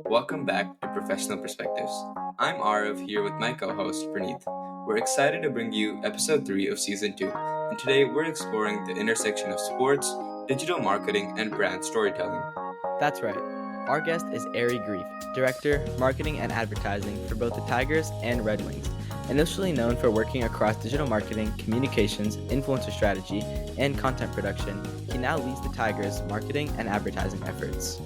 Welcome back to Professional Perspectives. I'm Arav here with my co host Praneeth. We're excited to bring you episode 3 of season 2, and today we're exploring the intersection of sports, digital marketing, and brand storytelling. That's right. Our guest is Ari Grief, Director, Marketing and Advertising for both the Tigers and Red Wings. Initially known for working across digital marketing, communications, influencer strategy, and content production, he now leads the Tigers' marketing and advertising efforts.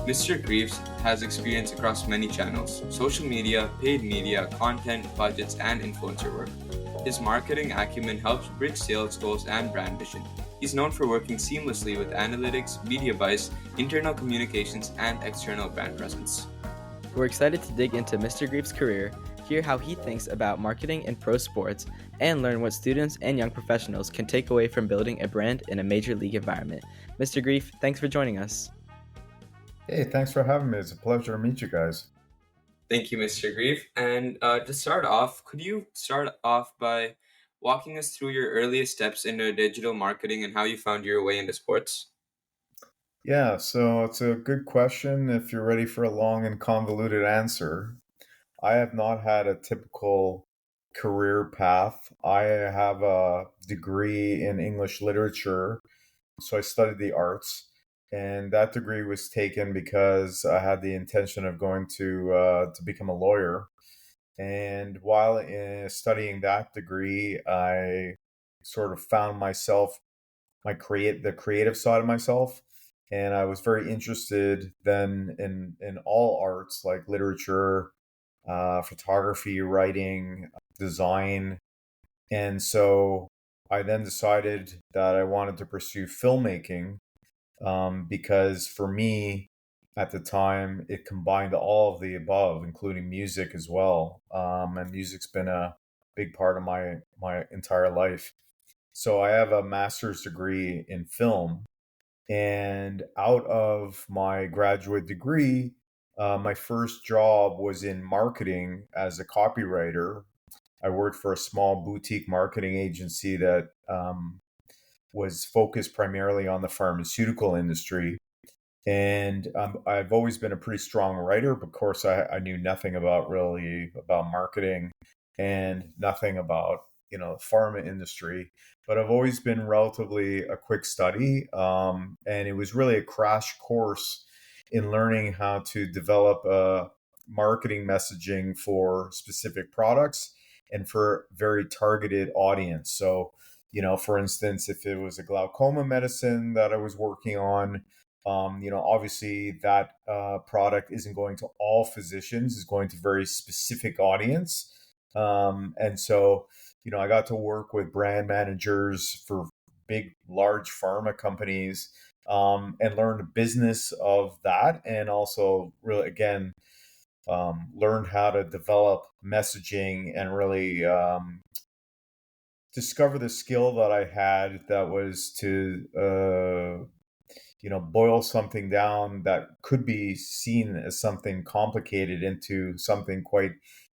Mr. Grief has experience across many channels: social media, paid media, content, budgets, and influencer work. His marketing acumen helps bridge sales goals and brand vision. He's known for working seamlessly with analytics, media buys, internal communications, and external brand presence. We're excited to dig into Mr. Grief's career, hear how he thinks about marketing in pro sports, and learn what students and young professionals can take away from building a brand in a major league environment. Mr. Grief, thanks for joining us. Hey, thanks for having me. It's a pleasure to meet you guys. Thank you, Mr. Grief. And to start off, could you start off by walking us through your earliest steps into digital marketing and how you found your way into sports? Yeah, so it's a good question if you're ready for a long and convoluted answer. I have not had a typical career path. I have a degree in English literature, so I studied the arts, and that degree was taken because I had the intention of going to become a lawyer. And while studying that degree, I sort of found myself the creative side of myself, and I was very interested then in all arts like literature, photography, writing, design. And so I then decided that I wanted to pursue filmmaking, because for me at the time it combined all of the above, including music as well. And music's been a big part of my entire life. So I have a master's degree in film, and out of my graduate degree, my first job was in marketing as a copywriter. I worked for a small boutique marketing agency that was focused primarily on the pharmaceutical industry. And I've always been a pretty strong writer, but of course, I knew nothing about marketing and nothing about the pharma industry. But I've always been relatively a quick study, and it was really a crash course in learning how to develop marketing messaging for specific products and for very targeted audience. So, for instance, if it was a glaucoma medicine that I was working on, obviously that product isn't going to all physicians; it's going to very specific audience. And so, I got to work with brand managers for big, large pharma companies, and learn the business of that, and also really, again, learned how to develop messaging and really discover the skill that I had, that was to boil something down that could be seen as something complicated into something quite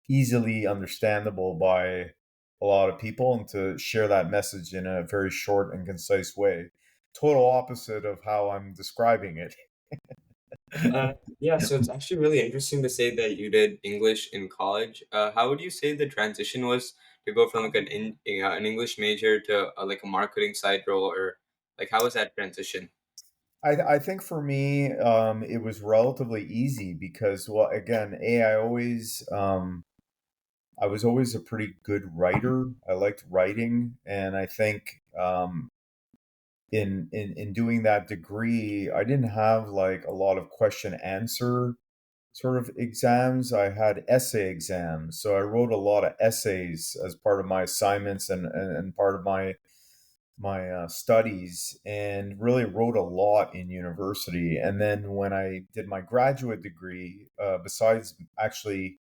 easily understandable by a lot of people, and to share that message in a very short and concise way. Total opposite of how I'm describing it. Yeah, so it's actually really interesting to say that you did English in college. How would you say the transition was to go from like an English major to like a marketing side role, or like how was that transition? I think for me, it was relatively easy because, well, again, I was always a pretty good writer. I liked writing, and I think in doing that degree, I didn't have like a lot of question answer sort of exams. I had essay exams, so I wrote a lot of essays as part of my assignments, and part of my studies, and really wrote a lot in university. And then when I did my graduate degree, besides actually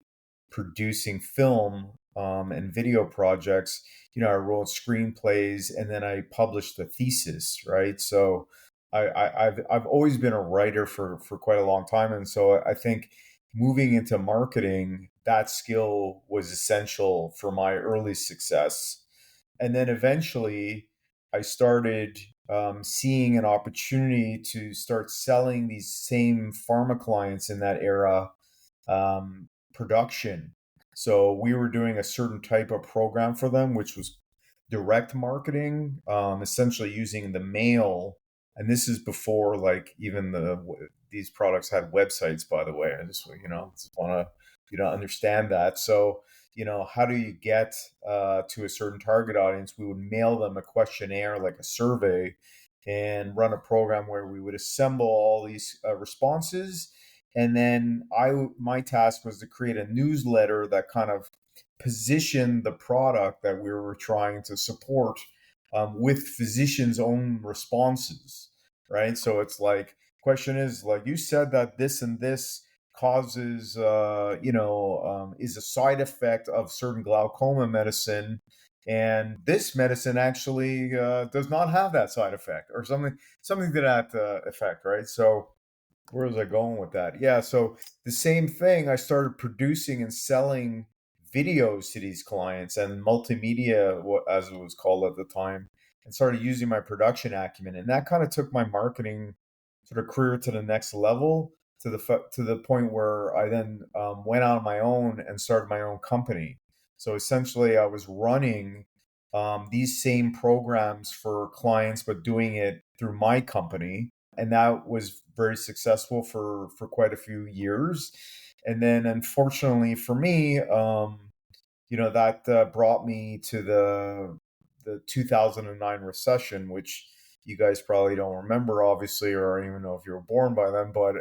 producing film and video projects, I wrote screenplays, and then I published a thesis, right? So I've always been a writer for quite a long time, and so I think moving into marketing, that skill was essential for my early success. And then eventually, I started seeing an opportunity to start selling these same pharma clients in that era production. So we were doing a certain type of program for them, which was direct marketing, essentially using the mail. And this is before like even these products had websites, by the way. I just just want to understand that. So how do you get to a certain target audience? We would mail them a questionnaire, like a survey, and run a program where we would assemble all these responses, and then my task was to create a newsletter that kind of positioned the product that we were trying to support with physicians' own responses, right? So it's like, question is like, you said that this and this causes, is a side effect of certain glaucoma medicine, and this medicine actually does not have that side effect, or something to that effect, right? So where was I going with that? Yeah, so the same thing, I started producing and selling videos to these clients and multimedia, as it was called at the time, and started using my production acumen. And that kind of took my marketing sort of career to the next level, to the point where I then went on my own and started my own company. So essentially, I was running these same programs for clients, but doing it through my company, and that was very successful for quite a few years. And then, unfortunately for me, that brought me to the 2009 recession, which you guys probably don't remember, obviously, or I don't even know if you were born by then, but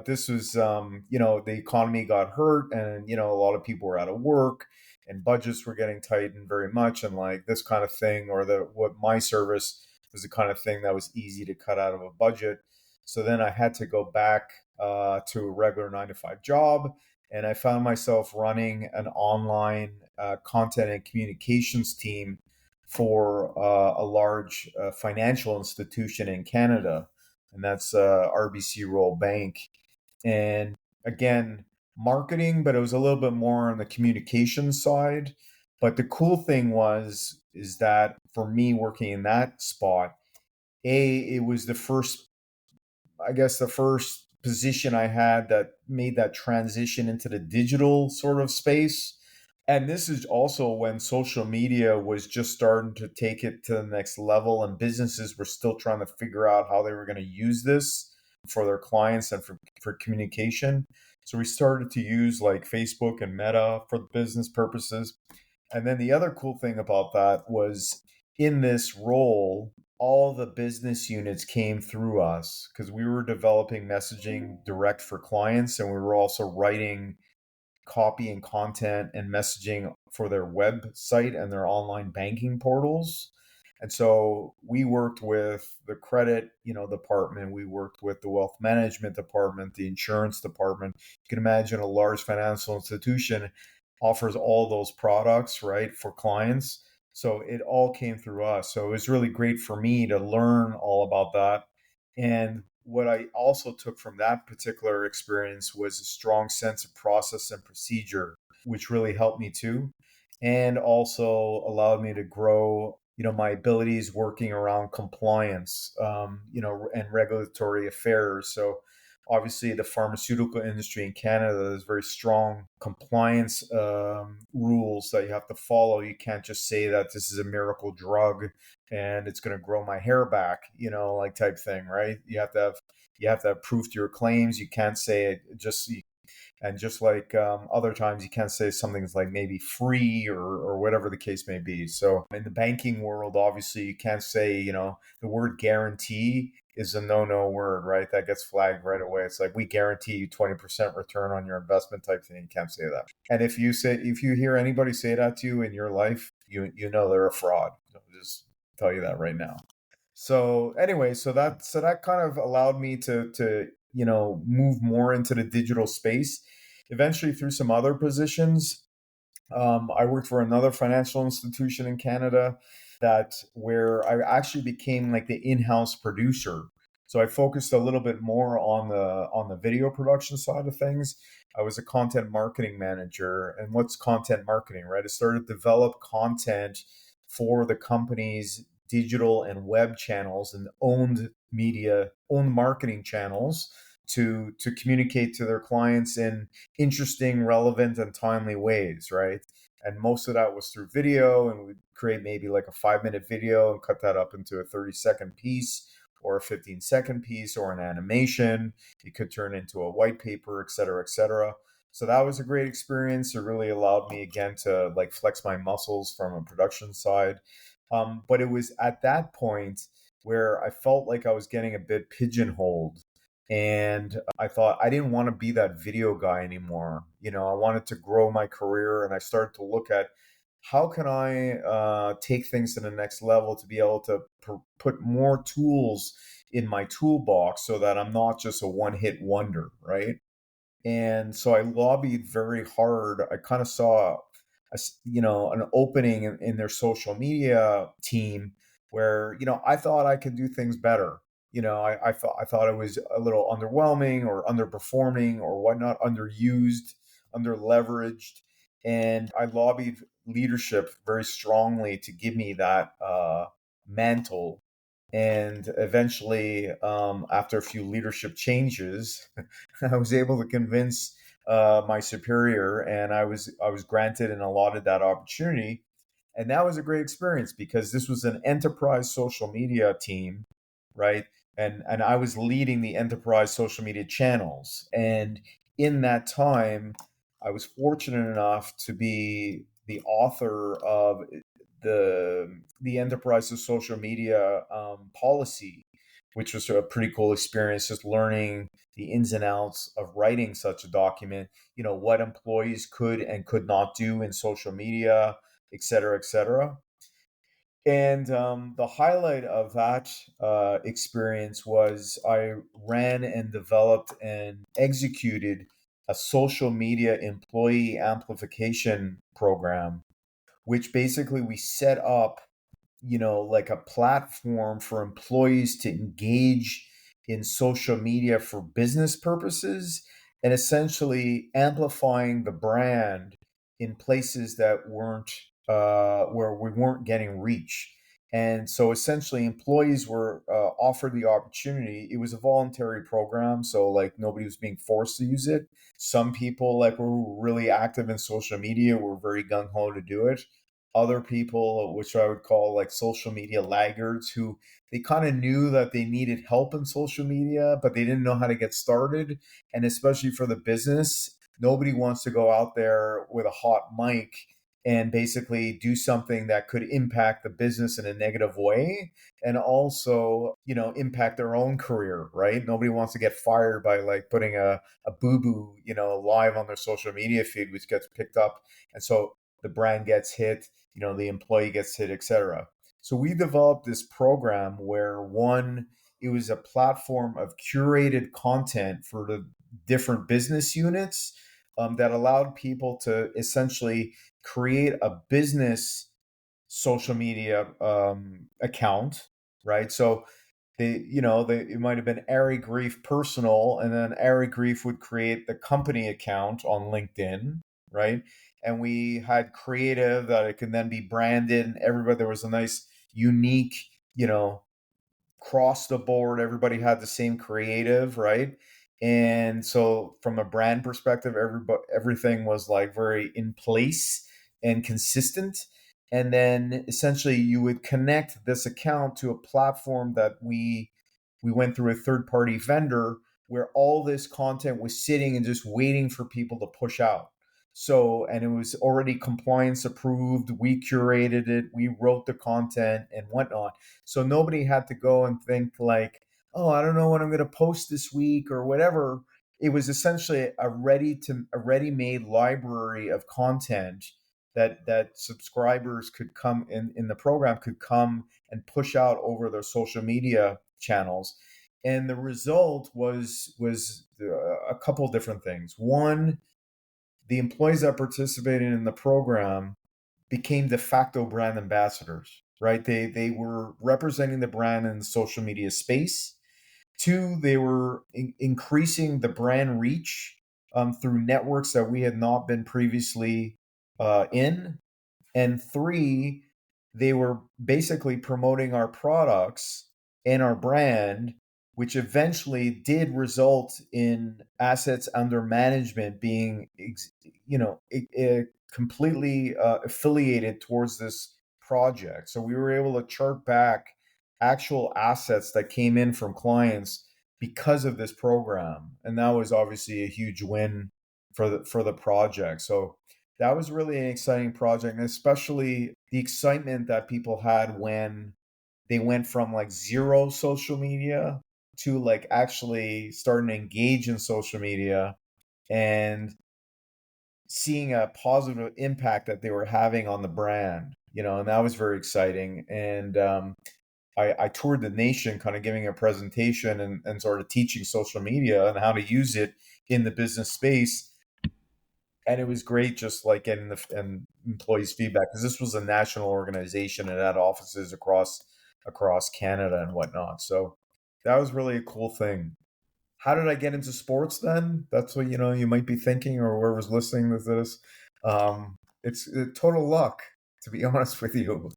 this was the economy got hurt, and a lot of people were out of work, and budgets were getting tightened very much, and like this kind of thing, or what my service was the kind of thing that was easy to cut out of a budget. So then I had to go back to a regular 9 to 5 job, and I found myself running an online content and communications team for a large financial institution in Canada, and that's RBC Royal Bank. And again, marketing, but it was a little bit more on the communication side. But the cool thing is that for me working in that spot, it was the first position I had that made that transition into the digital sort of space. And this is also when social media was just starting to take it to the next level, and businesses were still trying to figure out how they were going to use this for their clients and for communication. So we started to use like Facebook and Meta for business purposes. And then the other cool thing about that was, in this role, all the business units came through us because we were developing messaging direct for clients, and we were also writing copy and content and messaging for their website and their online banking portals. And so we worked with the credit, department. We worked with the wealth management department, the insurance department. You can imagine a large financial institution offers all those products, right, for clients. So it all came through us. So it was really great for me to learn all about that. And what I also took from that particular experience was a strong sense of process and procedure, which really helped me too, and also allowed me to grow, my abilities working around compliance, and regulatory affairs. So obviously the pharmaceutical industry in Canada, there's very strong compliance rules that you have to follow. You can't just say that this is a miracle drug and it's going to grow my hair back, like type thing, right? You have to have proof to your claims. You can't say it just like other times, you can't say something's like maybe free, or whatever the case may be. So in the banking world, obviously, you can't say, the word guarantee is a no word, right? That gets flagged right away. It's like, we guarantee you 20% return on your investment type thing. You can't say that. And if you hear anybody say that to you in your life, you know they're a fraud. I'll just tell you that right now. So anyway, so that kind of allowed me to move more into the digital space. Eventually, through some other positions, I worked for another financial institution in Canada, that where I actually became like the in-house producer. So I focused a little bit more on the video production side of things. I was a content marketing manager. And what's content marketing, right? I started to develop content for the company's digital and web channels and owned marketing channels to communicate to their clients in interesting, relevant, and timely ways, right? And most of that was through video, and we'd create maybe like a 5-minute video and cut that up into a 30-second piece or a 15-second piece or an animation. It could turn into a white paper, et cetera, et cetera. So that was a great experience. It really allowed me again to like flex my muscles from a production side. But it was at that point where I felt like I was getting a bit pigeonholed. And I thought I didn't want to be that video guy anymore. I wanted to grow my career, and I started to look at how can I take things to the next level to be able to put more tools in my toolbox so that I'm not just a one-hit wonder, right? And so I lobbied very hard. I kind of saw an opening in their social media team where I thought I could do things better. I thought it was a little underwhelming or underperforming or whatnot, underused, underleveraged, and I lobbied leadership very strongly to give me that mantle. And eventually, after a few leadership changes, I was able to convince my superior, and I was granted and allotted that opportunity. And that was a great experience because this was an enterprise social media team, right? And I was leading the enterprise social media channels. And in that time, I was fortunate enough to be the author of the enterprise's social media policy, which was a pretty cool experience, just learning the ins and outs of writing such a document, what employees could and could not do in social media, et cetera, et cetera. And the highlight of that experience was I ran and developed and executed a social media employee amplification program, which basically we set up like a platform for employees to engage in social media for business purposes and essentially amplifying the brand in places that weren't where we weren't getting reach. And so essentially employees were offered the opportunity. It was a voluntary program, so like nobody was being forced to use it. Some people like were really active in social media were very gung-ho to do it. Other people, which I would call like social media laggards, who they kind of knew that they needed help in social media, but they didn't know how to get started. And especially for the business, nobody wants to go out there with a hot mic and basically do something that could impact the business in a negative way and also, impact their own career, right? Nobody wants to get fired by like putting a boo-boo, live on their social media feed, which gets picked up. And so the brand gets hit, the employee gets hit, etc. So we developed this program where one, it was a platform of curated content for the different business units that allowed people to essentially create a business social media account, right? So it might have been Ari Grief personal, and then Ari Grief would create the company account on LinkedIn, right? And we had creative that it could then be branded, and everybody there was a nice, unique, across the board, everybody had the same creative, right? And so from a brand perspective, everything was like very in place and consistent. And then essentially you would connect this account to a platform that we went through a third party vendor where all this content was sitting and just waiting for people to push out. So, and it was already compliance approved. We curated it, we wrote the content and whatnot. So nobody had to go and think like, oh, I don't know what I'm going to post this week or whatever. It was essentially a ready-made library of content that subscribers could come in the program could come and push out over their social media channels. And the result was a couple different things. One, the employees that participated in the program became de facto brand ambassadors, right? They were representing the brand in the social media space. Two, they were increasing the brand reach through networks that we had not been previously in. And three, they were basically promoting our products and our brand, which eventually did result in assets under management being, completely affiliated towards this project. So we were able to chart back actual assets that came in from clients because of this program, and that was obviously a huge win for the project. So that was really an exciting project, and especially the excitement that people had when they went from like zero social media to like actually starting to engage in social media and seeing a positive impact that they were having on the brand, and that was very exciting. And I toured the nation kind of giving a presentation and sort of teaching social media and how to use it in the business space. And it was great just like getting the and employees feedback, because this was a national organization and had offices across Canada and whatnot. So that was really a cool thing. How did I get into sports then? That's what you might be thinking, or whoever's listening to this. It's total luck, to be honest with you.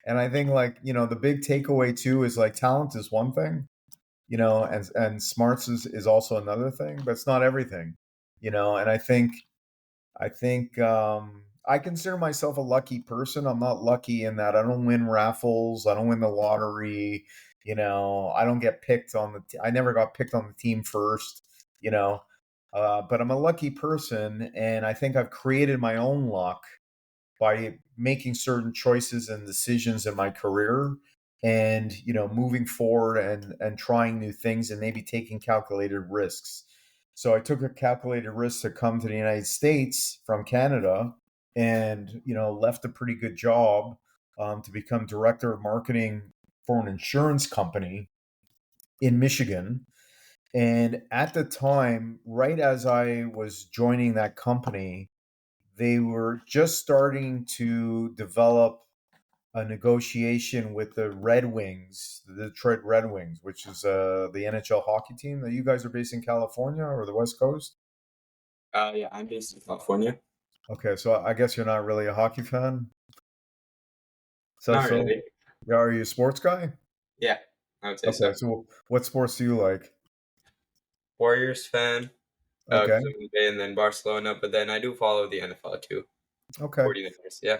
And I think like the big takeaway too is like talent is one thing, and smarts is also another thing, but it's not everything. And I think I consider myself a lucky person. I'm not lucky in that I don't win raffles, I don't win the lottery, I don't get picked on I never got picked on the team first, you know. But I'm a lucky person, and I think I've created my own luck by making certain choices and decisions in my career, and moving forward and trying new things and maybe taking calculated risks. So I took a calculated risk to come to the United States from Canada, and left a pretty good job, to become director of marketing for an insurance company in Michigan. And at the time, right as I was joining that company, they were just starting to develop a negotiation with the Red Wings, the Detroit Red Wings, which is the NHL hockey team. That you guys are based in California or the West Coast? Yeah, I'm based in California. Okay, so I guess you're not really a hockey fan. So, Not so really. are you a sports guy? Yeah, I would say Okay, so. so what sports do you like? Warriors fan, Okay, because I'm in then Barcelona, but then I do follow the NFL too. okay. 49ers, yeah.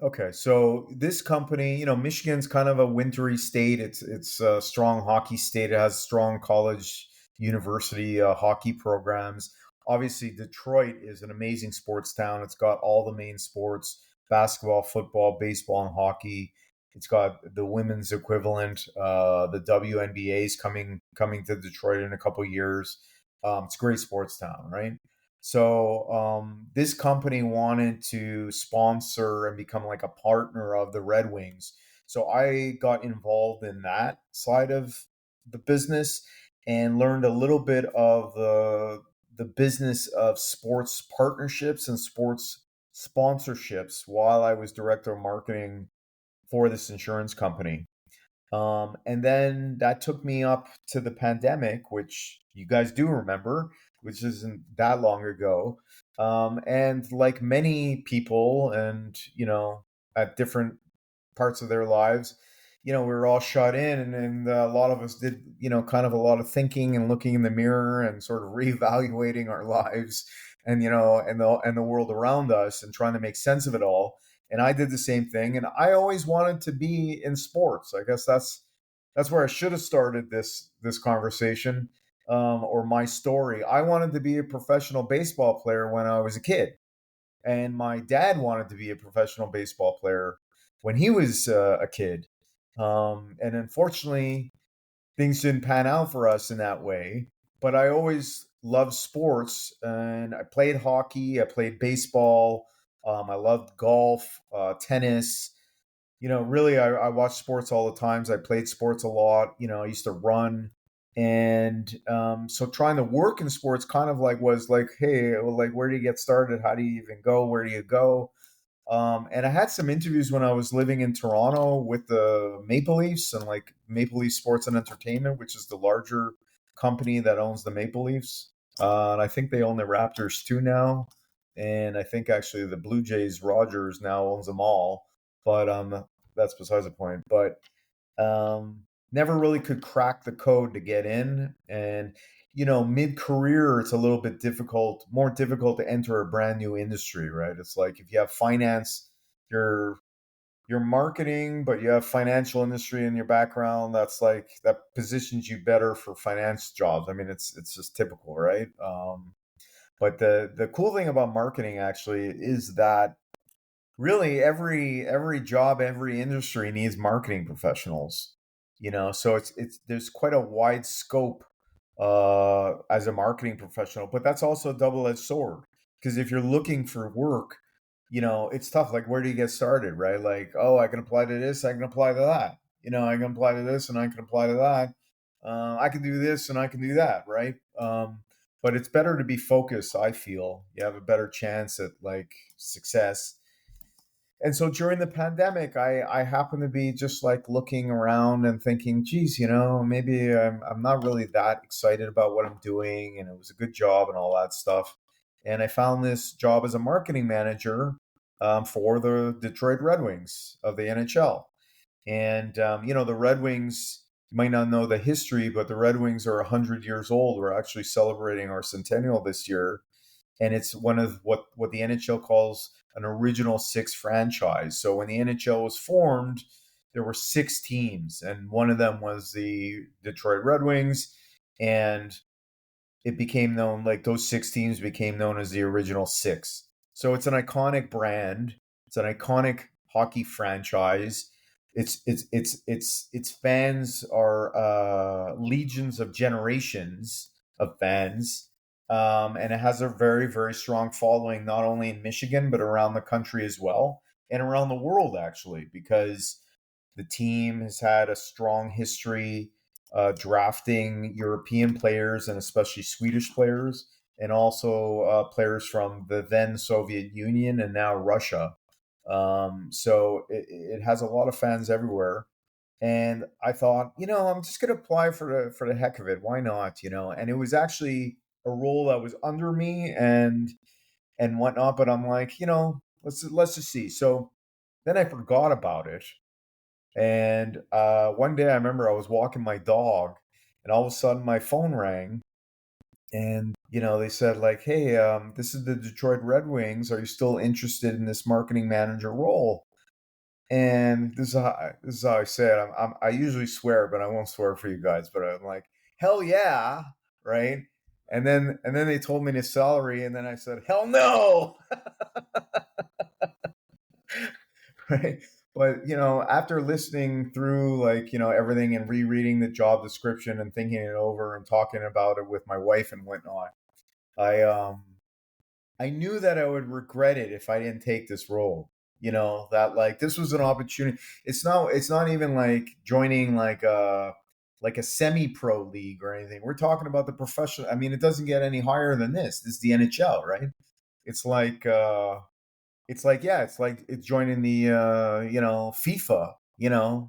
Okay, so this company, Michigan's kind of a wintry state. It's a strong hockey state. It has strong college, university hockey programs. Obviously, Detroit is an amazing sports town. It's got all the main sports: basketball, football, baseball, and hockey. It's got the women's equivalent. The WNBA is coming to Detroit in a couple years. It's a great sports town, right? So this company wanted to sponsor and become like a partner of the Red Wings. So I got involved in that side of the business and learned a little bit of the business of sports partnerships and sports sponsorships while I was director of marketing for this insurance company. And then that took me up to the pandemic, which you guys do remember, which isn't that long ago. And like many people, and at different parts of their lives, we were all shut in, and a lot of us did, kind of a lot of thinking and looking in the mirror and sort of reevaluating our lives, and and the world around us, and trying to make sense of it all. And I did the same thing, and I always wanted to be in sports. I guess that's where I should have started this conversation, or my story. I wanted to be a professional baseball player when I was a kid, and my dad wanted to be a professional baseball player when he was a kid. And unfortunately, things didn't pan out for us in that way. But I always loved sports, and I played hockey, I played baseball, I loved golf, tennis. Really, I watched sports all the times. I played sports a lot. I used to run, and so trying to work in sports kind of like was like, hey, well, like, where do you get started? How do you even go? Where do you go? And I had some interviews when I was living in Toronto with the Maple Leafs, and like Maple Leaf Sports and Entertainment, which is the larger company that owns the Maple Leafs. And I think they own the Raptors too now. And I think actually the Blue Jays, Rogers, now owns them all. But that's besides the point. But never really could crack the code to get in. And mid-career, it's a little bit more difficult to enter a brand new industry, right? It's like if you have finance, you're marketing, but you have financial industry in your background. That's like that positions you better for finance jobs. I mean, it's just typical, right? But the cool thing about marketing actually is that really every job, every industry needs marketing professionals. So it's there's quite a wide scope as a marketing professional, but that's also a double-edged sword, because if you're looking for work, it's tough. Like, where do you get started, right? Like, oh, I can apply to this, I can apply to that. I can apply to this and I can apply to that. I can do this and I can do that, right? But it's better to be focused. I feel you have a better chance at like success. And so during the pandemic, I happened to be just like looking around and thinking, geez, maybe I'm not really that excited about what I'm doing. And it was a good job and all that stuff. And I found this job as a marketing manager for the Detroit Red Wings of the NHL. And, the Red Wings, you might not know the history, but the Red Wings are 100 years old. We're actually celebrating our centennial this year, and it's one of what the NHL calls an original six franchise. So when the NHL was formed, there were six teams, and one of them was the Detroit Red Wings, and it became known, like, those six teams became known as the original six. So it's an iconic brand. It's an iconic hockey franchise. Its fans are legions of generations of fans, and it has a very, very strong following, not only in Michigan but around the country as well, and around the world actually, because the team has had a strong history drafting European players and especially Swedish players, and also players from the then Soviet Union and now Russia. So it has a lot of fans everywhere. And I thought, I'm just going to apply for the heck of it. Why not? And it was actually a role that was under me and whatnot. But I'm like, let's just see. So then I forgot about it. And one day I remember I was walking my dog, and all of a sudden my phone rang, and they said like, "Hey, this is the Detroit Red Wings. Are you still interested in this marketing manager role?" And this is how I say it. I usually swear, but I won't swear for you guys. But I'm like, "Hell yeah!" Right? And then they told me the salary, and then I said, "Hell no!" Right? But after listening through, like, everything, and rereading the job description and thinking it over and talking about it with my wife and whatnot, I I knew that I would regret it if I didn't take this role. That like this was an opportunity. It's not even like joining like a semi-pro league or anything. We're talking about the professional. I mean, it doesn't get any higher than this. This is the NHL, right? It's like yeah, it's like it's joining the FIFA,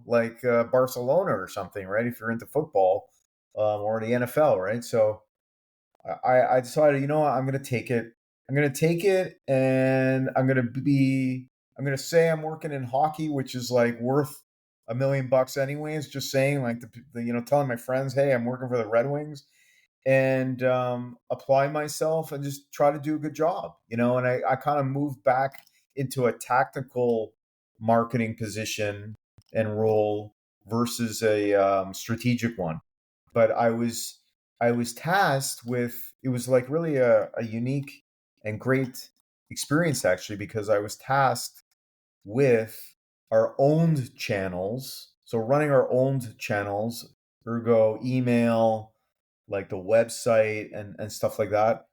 like Barcelona or something, right? If you're into football, or the NFL, right? So I decided, what, I'm gonna take it. I'm gonna take it, and I'm gonna say I'm working in hockey, which is like worth $1 million anyways. Just saying, like, telling my friends, hey, I'm working for the Red Wings, and apply myself and just try to do a good job, and I kind of moved back into a tactical marketing position and role versus a strategic one. But I was tasked with, it was like really a unique and great experience actually, because I was tasked with our owned channels. So running our owned channels, ergo email, like the website and stuff like that,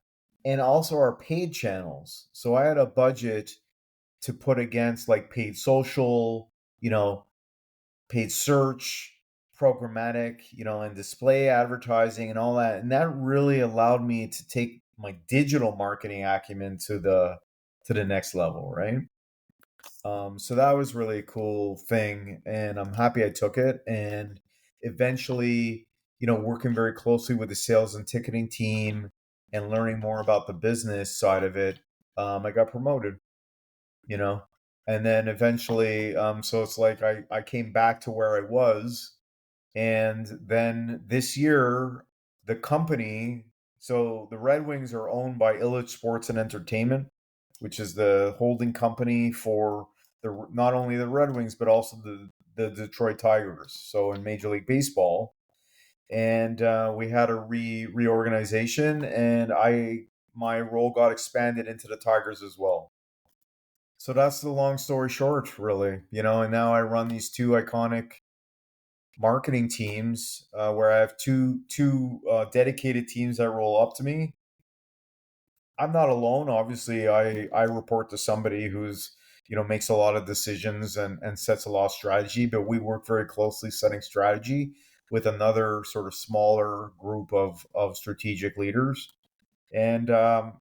and also our paid channels. So I had a budget to put against like paid social, paid search, programmatic, and display advertising and all that. And that really allowed me to take my digital marketing acumen to the next level, right? So that was really a cool thing, and I'm happy I took it. And eventually, working very closely with the sales and ticketing team and learning more about the business side of it, I got promoted. You know, And then eventually, so it's like I came back to where I was. And then this year, the company, so the Red Wings are owned by Illich Sports and Entertainment, which is the holding company for not only the Red Wings, but also the Detroit Tigers. So in Major League Baseball. And we had a reorganization, and my role got expanded into the Tigers as well. So that's the long story short, really. And now I run these two iconic marketing teams where I have two dedicated teams that roll up to me. I'm not alone. Obviously, I report to somebody who's makes a lot of decisions and sets a lot of strategy. But we work very closely setting strategy with another sort of smaller group of strategic leaders. And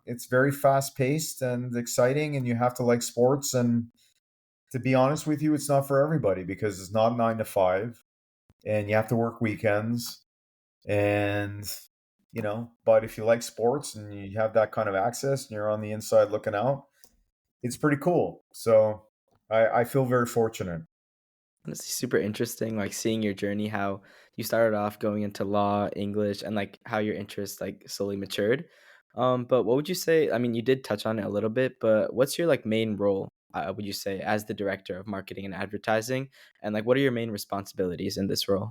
it's very fast paced and exciting, and you have to like sports. And to be honest with you, it's not for everybody because it's not 9 to 5, and you have to work weekends. And but if you like sports and you have that kind of access and you're on the inside looking out, it's pretty cool. So I feel very fortunate. Honestly, super interesting, like seeing your journey, how you started off going into law, English, and like how your interests like slowly matured. But what would you say? I mean, you did touch on it a little bit, but what's your like main role? Would you say as the director of marketing and advertising, and like what are your main responsibilities in this role?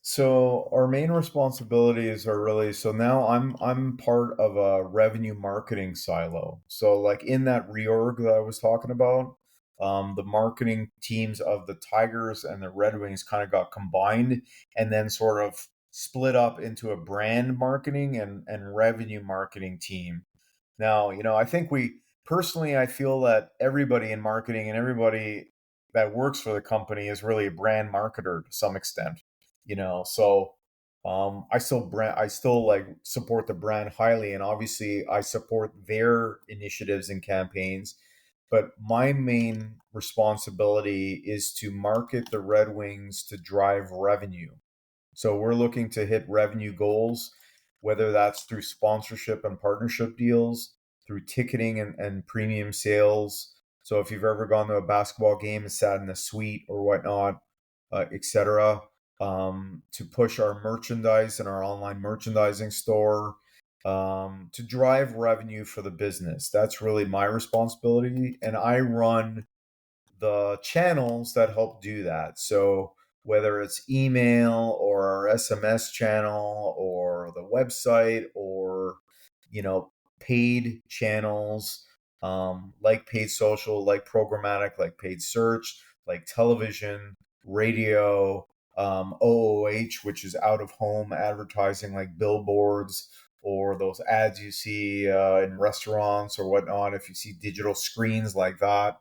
So our main responsibilities are really, so now I'm part of a revenue marketing silo. So like in that reorg that I was talking about, the marketing teams of the Tigers and the Red Wings kind of got combined and then sort of split up into a brand marketing and revenue marketing team. Now, I think personally, I feel that everybody in marketing and everybody that works for the company is really a brand marketer to some extent, So, I still like support the brand highly, and obviously I support their initiatives and campaigns. But my main responsibility is to market the Red Wings to drive revenue. So we're looking to hit revenue goals, whether that's through sponsorship and partnership deals, through ticketing and premium sales. So if you've ever gone to a basketball game and sat in a suite or whatnot, etc., to push our merchandise and our online merchandising store, to drive revenue for the business. That's really my responsibility. And I run the channels that help do that. So whether it's email or our SMS channel or the website or paid channels, like paid social, like programmatic, like paid search, like television, radio, OOH, which is out of home advertising, like billboards or those ads you see in restaurants or whatnot. If you see digital screens like that,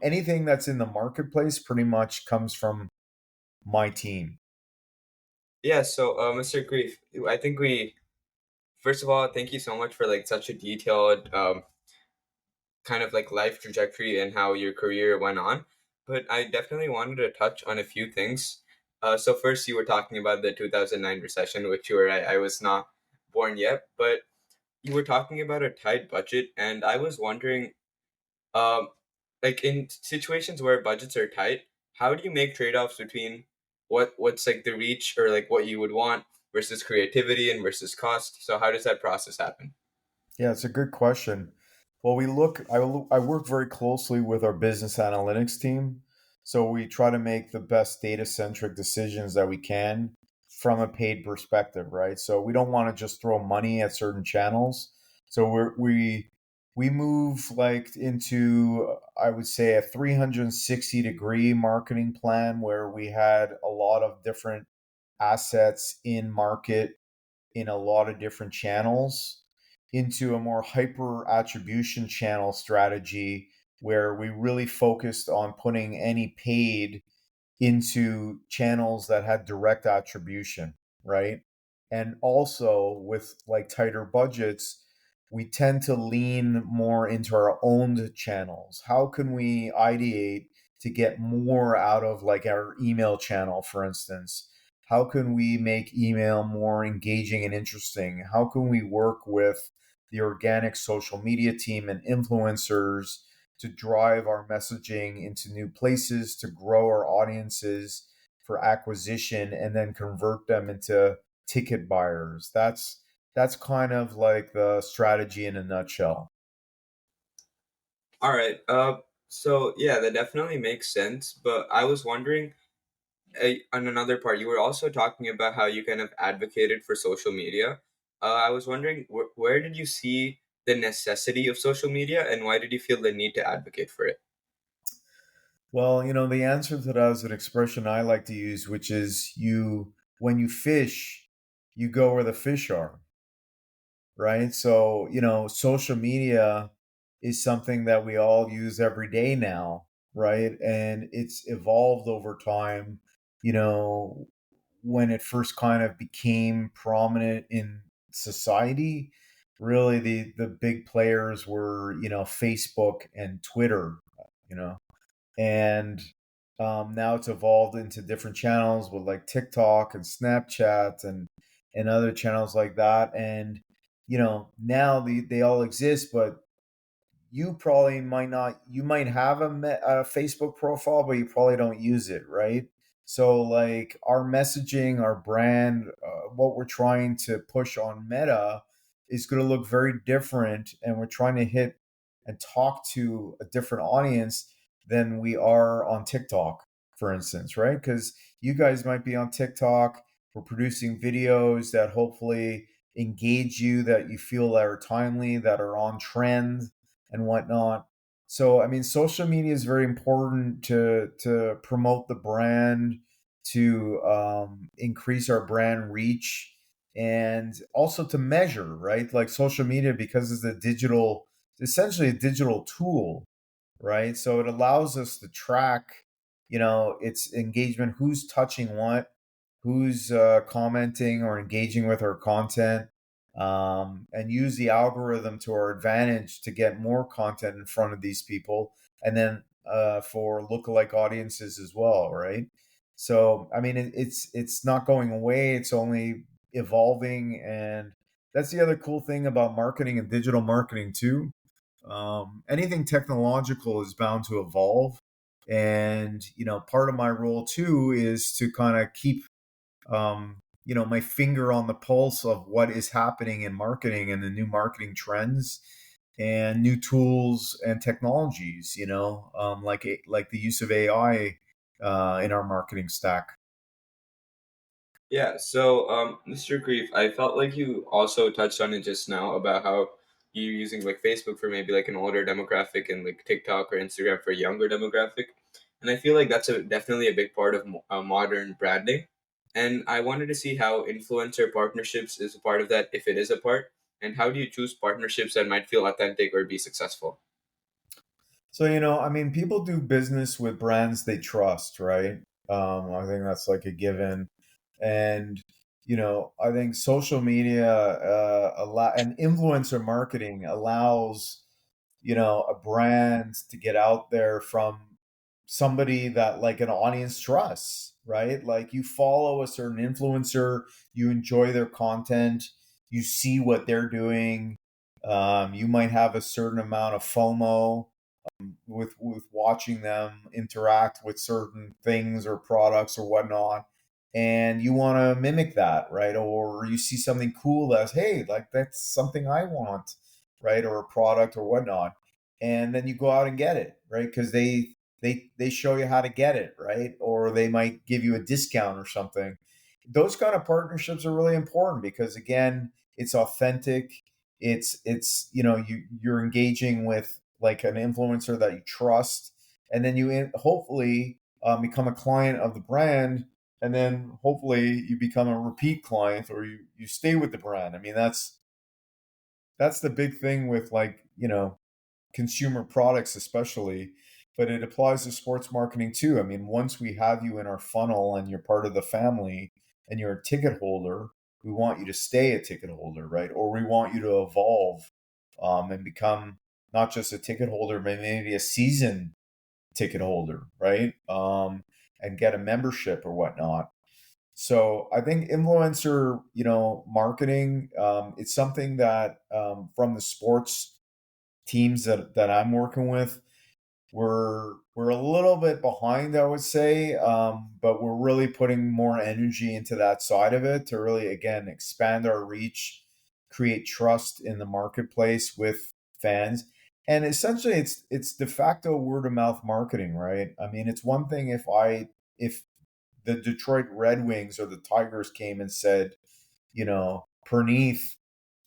anything that's in the marketplace pretty much comes from my team. Yeah, so Mr. Grief, I think we first of all, thank you so much for like such a detailed kind of like life trajectory and how your career went on. But I definitely wanted to touch on a few things. So first, you were talking about the 2009 recession, which you were right, I was not born yet, but you were talking about a tight budget, and I was wondering, um, like in situations where budgets are tight, how do you make trade-offs between what's like the reach or like what you would want versus creativity and versus cost? So how does that process happen? Yeah, it's a good question. Well, I work very closely with our business analytics team. So we try to make the best data centric decisions that we can from a paid perspective, right? So we don't want to just throw money at certain channels. So we move like into, I would say, a 360-degree marketing plan where we had a lot of different assets in market in a lot of different channels into a more hyper attribution channel strategy where we really focused on putting any paid into channels that had direct attribution, right? And also with like tighter budgets, we tend to lean more into our owned channels. How can we ideate to get more out of like our email channel, for instance? How can we make email more engaging and interesting? How can we work with the organic social media team and influencers to drive our messaging into new places, to grow our audiences for acquisition, and then convert them into ticket buyers. That's kind of like the strategy in a nutshell. All right. So yeah, that definitely makes sense. But I was wondering, on another part, you were also talking about how you kind of advocated for social media. I was wondering, where did you see the necessity of social media, and why did you feel the need to advocate for it? Well, the answer to that is an expression I like to use, which is when you fish, you go where the fish are, right? So, social media is something that we all use every day now, right? And it's evolved over time, you know, when it first kind of became prominent in society. Really, the big players were, Facebook and Twitter, you know and now it's evolved into different channels with like TikTok and Snapchat and other channels like that. And now they all exist, but you probably might not. You might have a Facebook profile, but you probably don't use it, right? So like our messaging, our brand, what we're trying to push on Meta is going to look very different, and we're trying to hit and talk to a different audience than we are on TikTok, for instance, right? Because you guys might be on TikTok. We're producing videos that hopefully engage you, that you feel that are timely, that are on trend and whatnot. So, I mean, social media is very important to promote the brand, to increase our brand reach, and also to measure, right? Like social media, because it's essentially a digital tool, right? So it allows us to track, its engagement, who's touching what, who's commenting or engaging with our content, and use the algorithm to our advantage to get more content in front of these people, and then for lookalike audiences as well, right? So, I mean, it's not going away; it's only evolving, and that's the other cool thing about marketing and digital marketing too. Anything technological is bound to evolve, and part of my role too is to kind of keep my finger on the pulse of what is happening in marketing and the new marketing trends and new tools and technologies, like the use of AI in our marketing stack. Yeah, so Mr. Grief, I felt like you also touched on it just now about how you're using like Facebook for maybe like an older demographic and like TikTok or Instagram for a younger demographic. And I feel like that's definitely a big part of modern branding. And I wanted to see how influencer partnerships is a part of that, if it is a part, and how do you choose partnerships that might feel authentic or be successful? So, I mean, people do business with brands they trust, right? I think that's like a given. And, I think social media and influencer marketing allows a brand to get out there from somebody that like an audience trusts, right? Like you follow a certain influencer, you enjoy their content, you see what they're doing. You might have a certain amount of FOMO with watching them interact with certain things or products or whatnot, and you want to mimic that, right? Or you see something cool that's, hey, like that's something I want, right? Or a product or whatnot, and then you go out and get it, right? Because they show you how to get it, right? Or they might give you a discount or something. Those kind of partnerships are really important because again, it's authentic. It's you're engaging with like an influencer that you trust, and then hopefully become a client of the brand, and then hopefully you become a repeat client, or you stay with the brand. I mean, that's the big thing with like consumer products especially, but it applies to sports marketing too. I mean, once we have you in our funnel and you're part of the family and you're a ticket holder, we want you to stay a ticket holder, right? Or we want you to evolve and become not just a ticket holder, but maybe a season ticket holder, right? And get a membership or whatnot. So I think influencer, marketing, it's something that from the sports teams that I'm working with, we're a little bit behind, I would say, but we're really putting more energy into that side of it to really, again, expand our reach, create trust in the marketplace with fans, and essentially, it's de facto word of mouth marketing, right? I mean, it's one thing if the Detroit Red Wings or the Tigers came and said, Perneath,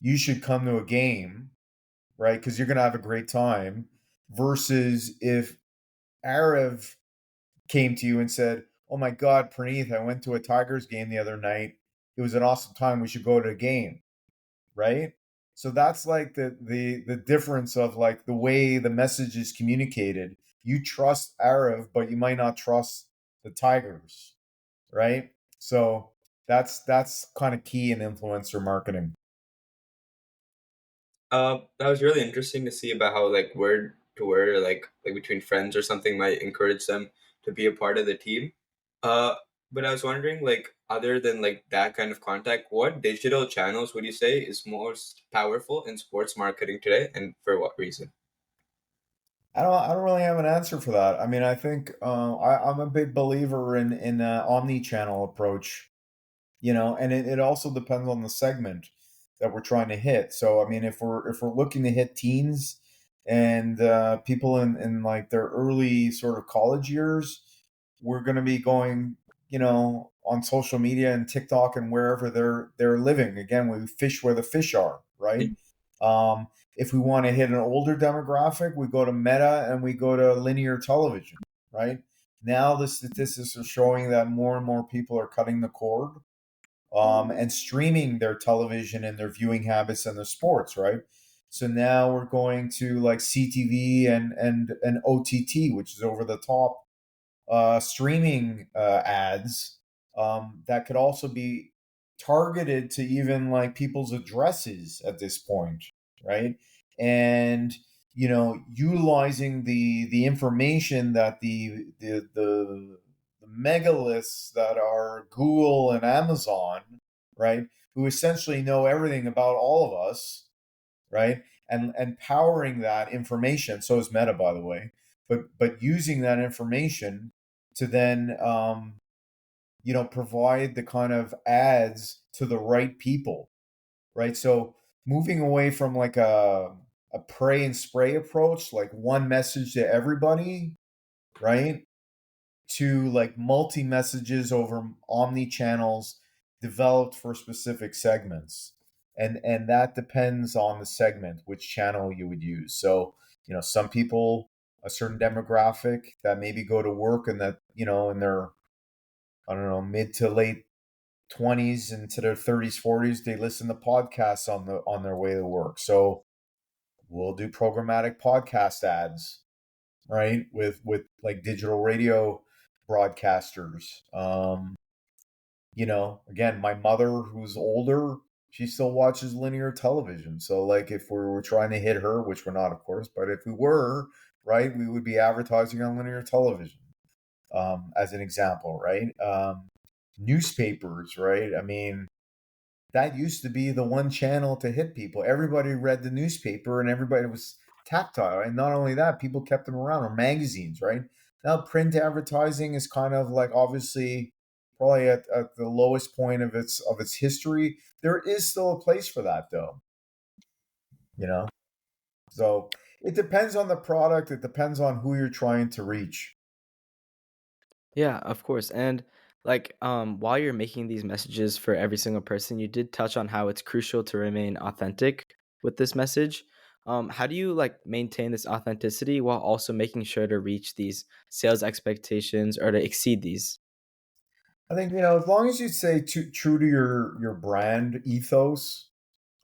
you should come to a game, right? Because you're going to have a great time. Versus if Arav came to you and said, "Oh my God, Praneeth, I went to a Tigers game the other night. It was an awesome time. We should go to a game." Right? So that's like the difference of like the way the message is communicated. You trust Arav, but you might not trust the Tigers, right? So that's kind of key in influencer marketing. That was really interesting to see about how like word to word or like between friends or something might encourage them to be a part of the team. Uh, but I was wondering, like, other than like that kind of contact, what digital channels would you say is most powerful in sports marketing today, and for what reason? I don't really have an answer for that. I mean, I think I'm a big believer in omni-channel approach, and it also depends on the segment that we're trying to hit. So I mean, if we're looking to hit teens and people in like their early sort of college years, we're going to be going, on social media and TikTok and wherever they're living. Again, we fish where the fish are, right? um, if we want to hit an older demographic, we go to Meta and we go to linear television, right? Now the statistics are showing that more and more people are cutting the cord, and streaming their television and their viewing habits and their sports, right? So now we're going to like CTV and OTT, which is over the top streaming ads, that could also be targeted to even like people's addresses at this point, right? And utilizing the information that the megaliths that are Google and Amazon, right, who essentially know everything about all of us, right? And powering that information. So is Meta, by the way. But using that information to then provide the kind of ads to the right people, right? So moving away from like a pray and spray approach, like one message to everybody, right? To like multi messages over omni channels developed for specific segments, and that depends on the segment which channel you would use. So some people, a certain demographic that maybe go to work and that in their, I don't know, mid to late 20s into their 30s 40s, they listen to podcasts on their way to work. So we'll do programmatic podcast ads, right, with like digital radio broadcasters. Again, my mother, who's older, she still watches linear television. So like if we were trying to hit her, which we're not, of course, but if we were, right, we would be advertising on linear television, as an example, right? Newspapers, right? I mean, that used to be the one channel to hit people. Everybody read the newspaper and everybody was tactile. And not only that, people kept them around, or magazines, right? Now print advertising is kind of like obviously probably at the lowest point of its history. There is still a place for that though, you know? So it depends on the product, it depends on who you're trying to reach. Yeah, of course. And while you're making these messages for every single person, you did touch on how it's crucial to remain authentic with this message. How do you maintain this authenticity while also making sure to reach these sales expectations or to exceed these? I think, as long as you stay true to your brand ethos,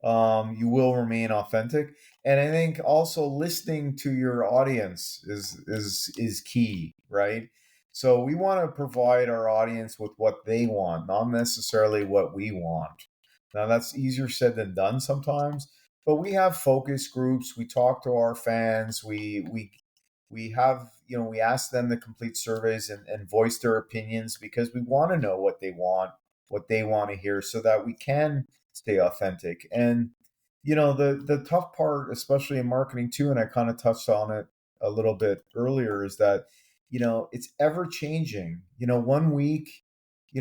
you will remain authentic. And I think also listening to your audience is key, right? So we want to provide our audience with what they want, not necessarily what we want. Now that's easier said than done sometimes, but we have focus groups. We talk to our fans. We have, we ask them to complete surveys and voice their opinions because we want to know what they want to hear, so that we can stay authentic. And the tough part, especially in marketing too, and I kind of touched on it a little bit earlier is that, it's ever changing. One week,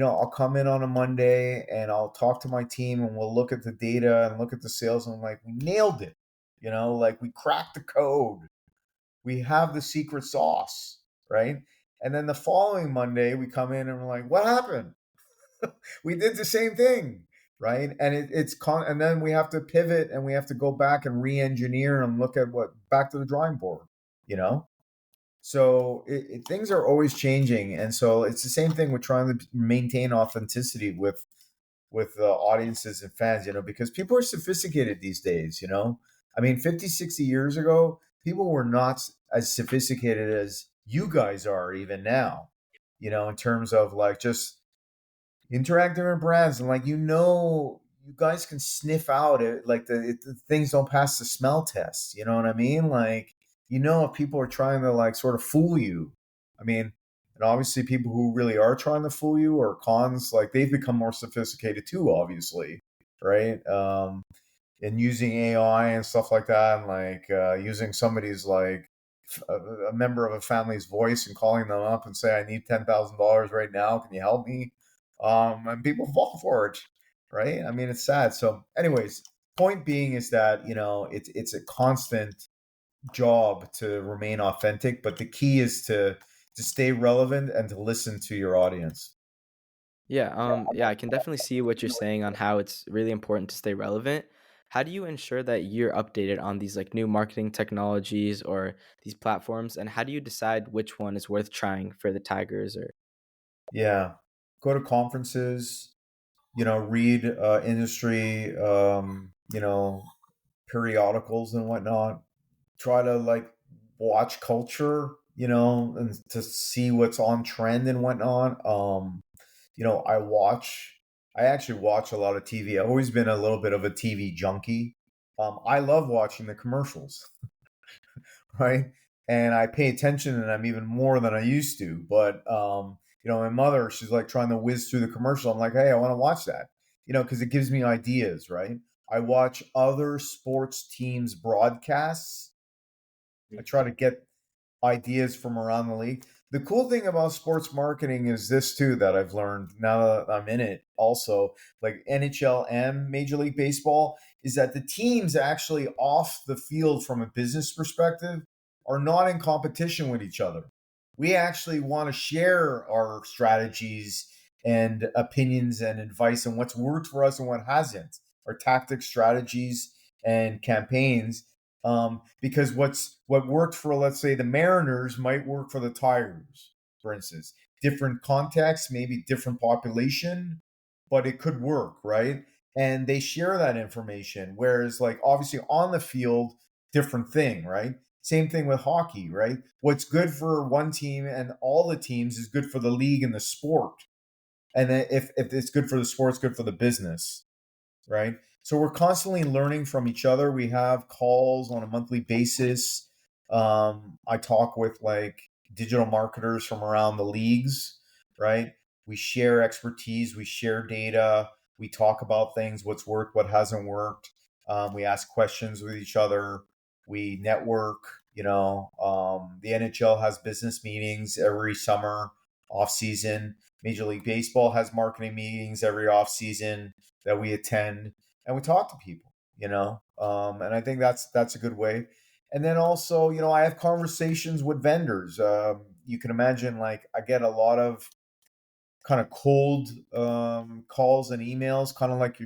I'll come in on a Monday and I'll talk to my team and we'll look at the data and look at the sales and I'm like, we nailed it. Like we cracked the code. We have the secret sauce, right? And then the following Monday, we come in and we're like, what happened? We did the same thing, right? And and then we have to pivot and we have to go back and re-engineer and look at back to the drawing board, you know. So things are always changing, and so it's the same thing with trying to maintain authenticity with audiences and fans, because people are sophisticated these days, I mean, 50, 60 years ago, people were not as sophisticated as you guys are even now, in terms of like just interacting with brands and like, you guys can sniff out it, like the things don't pass the smell test. You know what I mean? Like, if people are trying to like sort of fool you. I mean, and obviously people who really are trying to fool you or cons, like they've become more sophisticated too, obviously, right? And using AI and stuff like that, and like using somebody's like a member of a family's voice and calling them up and say, "I need $10,000 right now. Can you help me?" And people fall for it, right? I mean, it's sad. So, anyways, point being is that it's a constant job to remain authentic, but the key is to stay relevant and to listen to your audience. Yeah, I can definitely see what you're saying on how it's really important to stay relevant. How do you ensure that you're updated on these like new marketing technologies or these platforms, and how do you decide which one is worth trying for the Tigers or Yeah, go to conferences, read industry, periodicals and whatnot. Try to like watch culture, and to see what's on trend and whatnot. I actually watch a lot of TV. I've always been a little bit of a TV junkie. I love watching the commercials, right? And I pay attention and I'm even more than I used to. But my mother, she's like trying to whiz through the commercial. I'm like, hey, I want to watch that, because it gives me ideas, right? I watch other sports teams broadcasts. I try to get ideas from around the league. The cool thing about sports marketing is this too that I've learned now that I'm in it also, like NHL and Major League Baseball, is that the teams actually off the field from a business perspective are not in competition with each other. We actually want to share our strategies and opinions and advice and what's worked for us and what hasn't, our tactics, strategies, and campaigns, because what worked for, let's say, the Mariners might work for the Tigers, for instance. Different context, maybe different population, but it could work, right? And they share that information. Whereas, like, obviously on the field, different thing, right? Same thing with hockey, right? What's good for one team and all the teams is good for the league and the sport. And then if it's good for the sport, it's good for the business, right? So we're constantly learning from each other. We have calls on a monthly basis. I talk with like digital marketers from around the leagues, right? We share expertise, we share data, we talk about things, what's worked, what hasn't worked. We ask questions with each other. We network. The NHL has business meetings every summer, off season. Major League Baseball has marketing meetings every off season that we attend and we talk to people, and I think that's a good way. And then also, I have conversations with vendors. You can imagine, like, I get a lot of kind of cold calls and emails, kind of like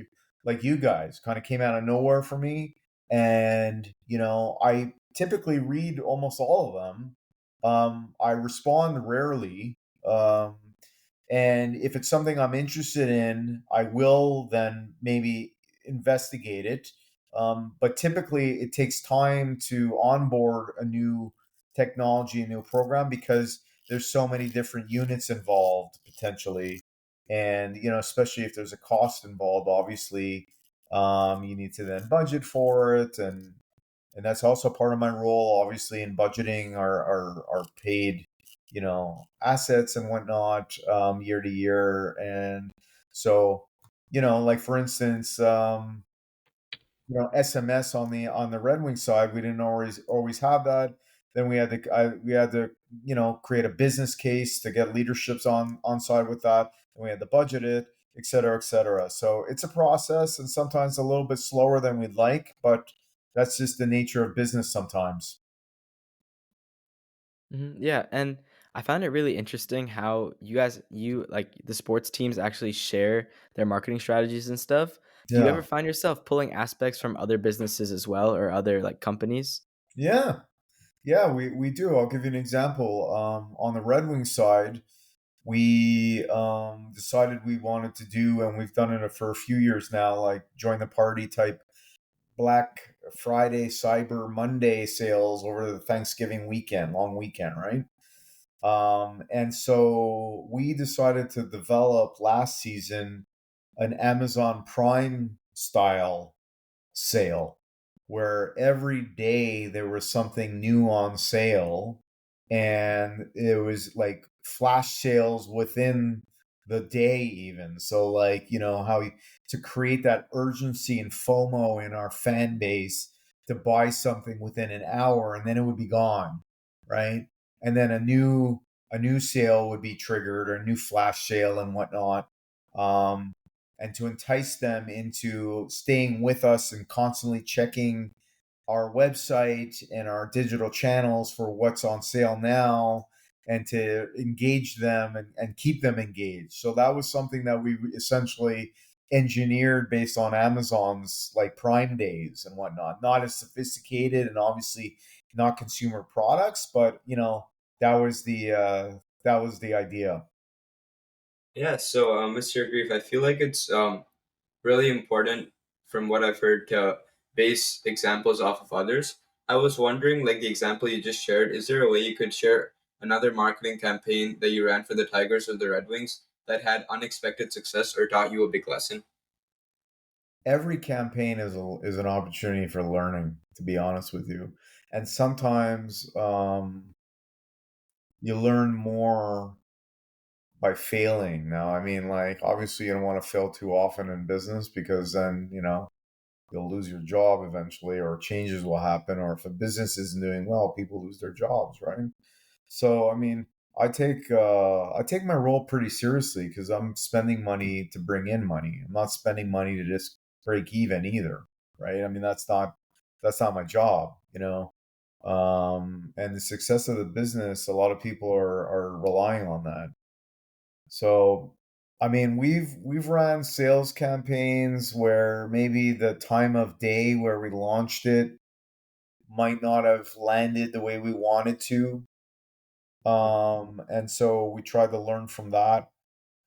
you guys, kind of came out of nowhere for me, and I typically read almost all of them. I respond rarely. And if it's something I'm interested in, I will then maybe investigate it. But typically, it takes time to onboard a new technology, a new program, because there's so many different units involved potentially, and especially if there's a cost involved, obviously, you need to then budget for it, and that's also part of my role, obviously, in budgeting our paid, assets and whatnot, year to year. And so, like for instance, SMS on the Red Wing side, we didn't always have that. Then we had to create a business case to get leaderships on side with that. And we had to budget it, et cetera, et cetera. So it's a process, and sometimes a little bit slower than we'd like, but that's just the nature of business sometimes. Yeah, and I found it really interesting how you like the sports teams actually share their marketing strategies and stuff. Do you ever Yeah. find yourself pulling aspects from other businesses as well or other like companies? Yeah. Yeah, we do. I'll give you an example. On the Red Wing side, we decided we wanted to do, and we've done it for a few years now, like join the party type Black Friday, Cyber Monday sales over the Thanksgiving weekend, long weekend, right? And so we decided to develop last season an Amazon Prime style sale where every day there was something new on sale, and it was like flash sales within the day even. So like, how to create that urgency and FOMO in our fan base to buy something within an hour and then it would be gone, right? And then a new sale would be triggered, or a new flash sale and whatnot. um, and to entice them into staying with us and constantly checking our website and our digital channels for what's on sale now, and to engage them and keep them engaged. So that was something that we essentially engineered based on Amazon's like Prime Days and whatnot. Not as sophisticated and obviously not consumer products, but that was the idea. Yeah, so Mr. Grief, I feel like it's really important from what I've heard to base examples off of others. I was wondering, like the example you just shared, is there a way you could share another marketing campaign that you ran for the Tigers or the Red Wings that had unexpected success or taught you a big lesson? Every campaign is an opportunity for learning, to be honest with you. And sometimes you learn more by failing. Now, I mean, like, obviously, you don't want to fail too often in business, because then, you'll lose your job eventually, or changes will happen. Or if a business isn't doing well, people lose their jobs, right? So, I mean, I take my role pretty seriously, because I'm spending money to bring in money. I'm not spending money to just break even either, right? I mean, that's not my job, and the success of the business, a lot of people are relying on that. So, I mean, we've ran sales campaigns where maybe the time of day where we launched it might not have landed the way we wanted to. And so we tried to learn from that.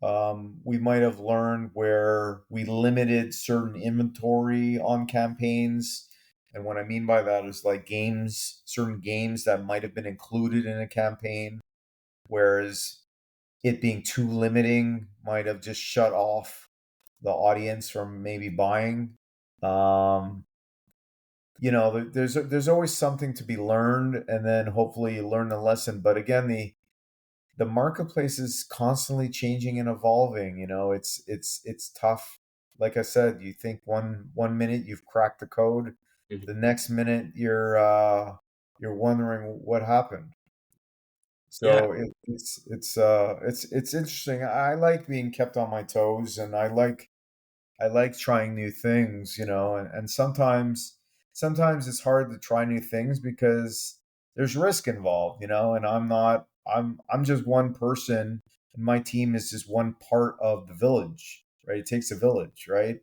We might have learned where we limited certain inventory on campaigns. And what I mean by that is like certain games that might have been included in a campaign, whereas it being too limiting might have just shut off the audience from maybe buying. Um, there's always something to be learned, and then hopefully you learn the lesson. But again, the marketplace is constantly changing and evolving. It's tough. Like I said, you think one minute you've cracked the code, Mhm. the next minute you're wondering what happened. Yeah. So it's interesting. I like being kept on my toes, and I like trying new things, and sometimes it's hard to try new things because there's risk involved, and I'm just one person, and my team is just one part of the village, right? It takes a village, right?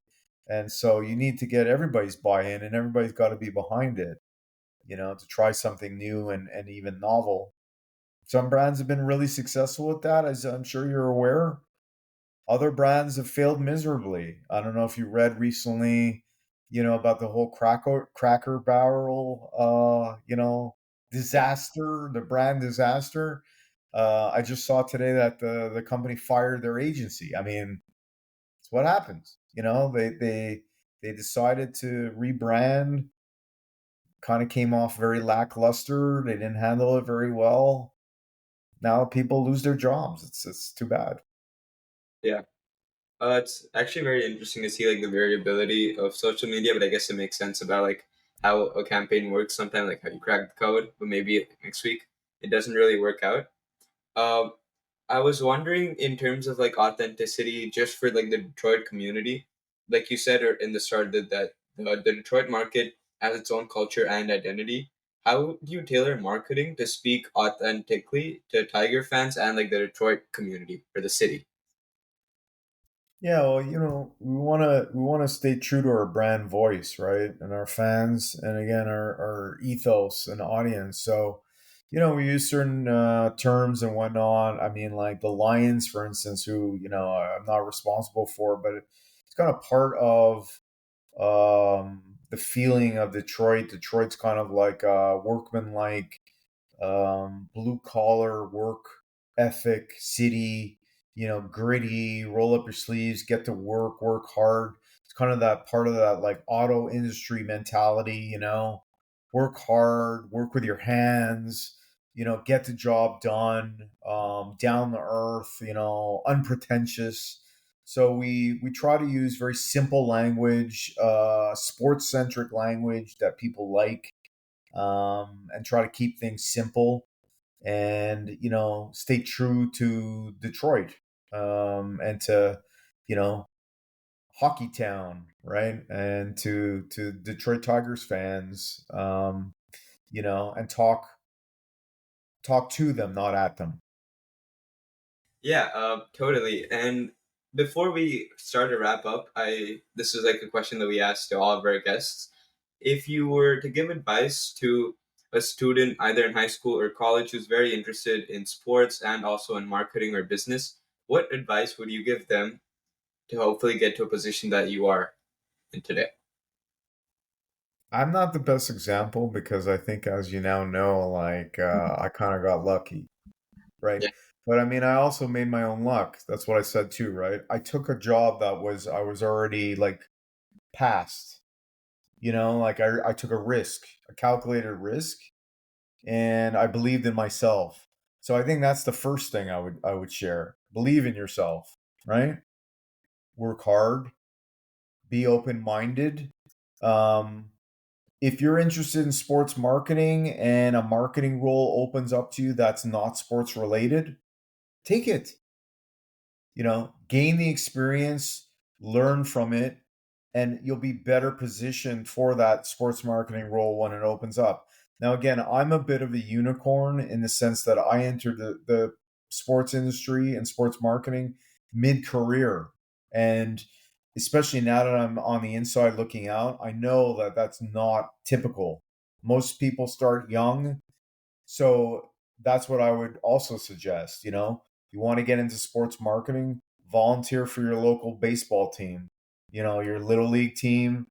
And so you need to get everybody's buy-in, and everybody's got to be behind it, to try something new and even novel. Some brands have been really successful with that, as I'm sure you're aware. Other brands have failed miserably. I don't know if you read recently, about the whole Cracker Barrel, disaster, the brand disaster. I just saw today that the company fired their agency. I mean, it's what happens. They decided to rebrand, kind of came off very lackluster. They didn't handle it very well. Now people lose their jobs. It's too bad. Yeah. It's actually very interesting to see like the variability of social media, but I guess it makes sense about like how a campaign works sometimes, like how you crack the code, but maybe next week it doesn't really work out. Um, I was wondering in terms of like authenticity, just for like the Detroit community, like you said in the start that the Detroit market has its own culture and identity. How do you tailor marketing to speak authentically to Tiger fans and like the Detroit community or the city? Yeah, well, we want to stay true to our brand voice, right? And our fans, and again, our ethos and audience. So, we use certain terms and whatnot. I mean, like the Lions, for instance, who I'm not responsible for, but it's kind of part of the feeling of Detroit. Detroit's kind of like workman-like, blue collar work ethic city, gritty, roll up your sleeves, get to work hard. It's kind of that part of that like auto industry mentality, work hard, work with your hands, get the job done, down to earth, unpretentious. So we try to use very simple language, sports centric language that people like, and try to keep things simple and stay true to Detroit, and to you know Hockey Town, right, and to Detroit Tigers fans, and talk to them, not at them. Yeah, totally. And before we start to wrap up, I this is like a question that we asked to all of our guests. If you were to give advice to a student either in high school or college who's very interested in sports and also in marketing or business, what advice would you give them to hopefully get to a position that you are in today? I'm not the best example because I think, as you now know, like I kind of got lucky, right? Yeah. But I mean, I also made my own luck. That's what I said too, right? I took a job that I was already like past. Like I took a risk, a calculated risk, and I believed in myself. So I think that's the first thing I would share. Believe in yourself, right? Work hard, be open minded. Um, if you're interested in sports marketing and a marketing role opens up to you that's not sports related, take it. Gain the experience, learn from it, and you'll be better positioned for that sports marketing role when it opens up. Now, again, I'm a bit of a unicorn in the sense that I entered the sports industry and sports marketing mid career. And especially now that I'm on the inside looking out, I know that that's not typical. Most people start young, so that's what I would also suggest. You want to get into sports marketing, volunteer for your local baseball team, your little league team,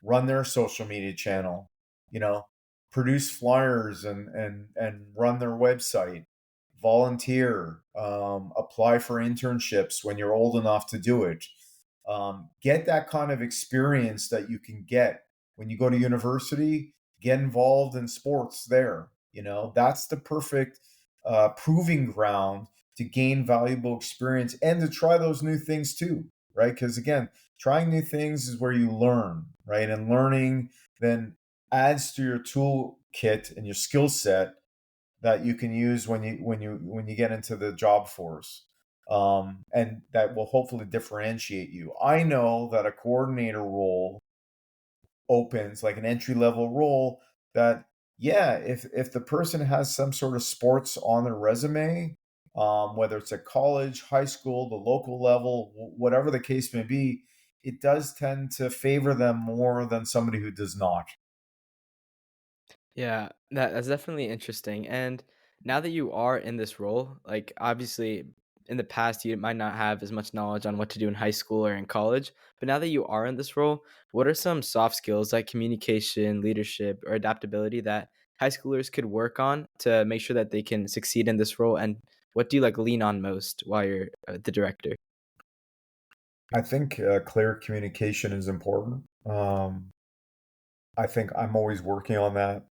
run their social media channel, you know, produce flyers and run their website, volunteer, apply for internships when you're old enough to do it. Get that kind of experience that you can get when you go to university. Get involved in sports there. That's the perfect proving ground to gain valuable experience and to try those new things too, right? Because again, trying new things is where you learn, right? And learning then adds to your toolkit and your skill set that you can use when you get into the job force, and that will hopefully differentiate you. I know that a coordinator role opens, like an entry level role, that yeah, if the person has some sort of sports on their resume, whether it's at college, high school, the local level, whatever the case may be, it does tend to favor them more than somebody who does not. Yeah, that's definitely interesting. And now that you are in this role, like obviously in the past you might not have as much knowledge on what to do in high school or in college, but now that you are in this role, what are some soft skills like communication, leadership, or adaptability that high schoolers could work on to make sure that they can succeed in this role? And what do you like lean on most while you're the director? I think clear communication is important. I think I'm always working on that